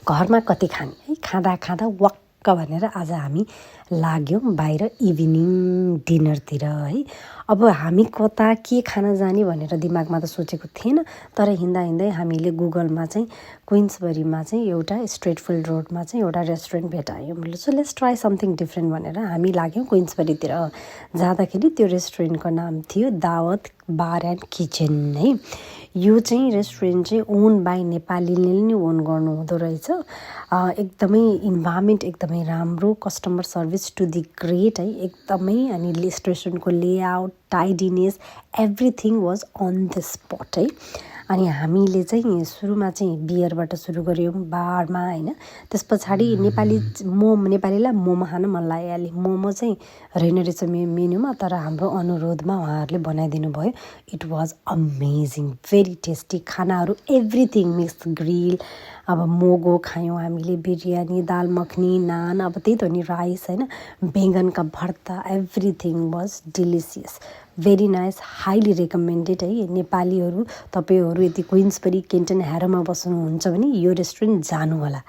घरमा कति खाने है, खाँदा खाँदा वाक्क भनेर आज हामी लाग्यौँ बाहिर इभिनिङ डिनरतिर है। अब हामी कता के खान जाने भनेर दिमागमा त सोचेको थिएन, तर हिँड्दा हिँड्दै हामीले गुगलमा चाहिँ क्विन्सबरीमा चाहिँ एउटा स्ट्रेट फिल्ड रोडमा चाहिँ एउटा रेस्टुरेन्ट भेटायौँ। So let's try something different भनेर हामी लाग्यौँ क्विन्सबरीतिर। जाँदाखेरि त्यो रेस्टुरेन्टको नाम थियो दावत बार एन्ड किचन है। यो चाहिँ रेस्टुरेन्ट चाहिँ ओन बाई नेपालीले नै ओन गर्नुहुँदो रहेछ। एकदमै इन्भाइरोमेन्ट एकदमै राम्रो, customer service to the great है एकदमै। अनि रेस्टुरेन्टको layout, tidiness, everything was on the spot है। अनि हामीले चाहिँ सुरुमा चाहिँ बियरबाट सुरु गऱ्यौँ बारमा होइन। त्यस पछाडि नेपालीलाई मोमो खान मन लागिहाल्यो। मोमो चाहिँ रहेन रहेछ मेन्यूमा, तर हाम्रो अनुरोधमा उहाँहरूले बनाइदिनु भयो। It was amazing, very tasty खानाहरू, एभ्रिथिङ मिक्स ग्रिल। अब मोगो खायौँ हामीले, बिरयानी, दाल मखनी, नान, अब त्यही त हो नि राइस होइन, बेङ्गनका भर्ता, everything was delicious, very nice, highly recommended है। नेपालीहरू तपाईँहरू यदि क्विन्सबरी केन्टन ह्यारोमा बस्नुहुन्छ भने यो रेस्टुरेन्ट जानु होला।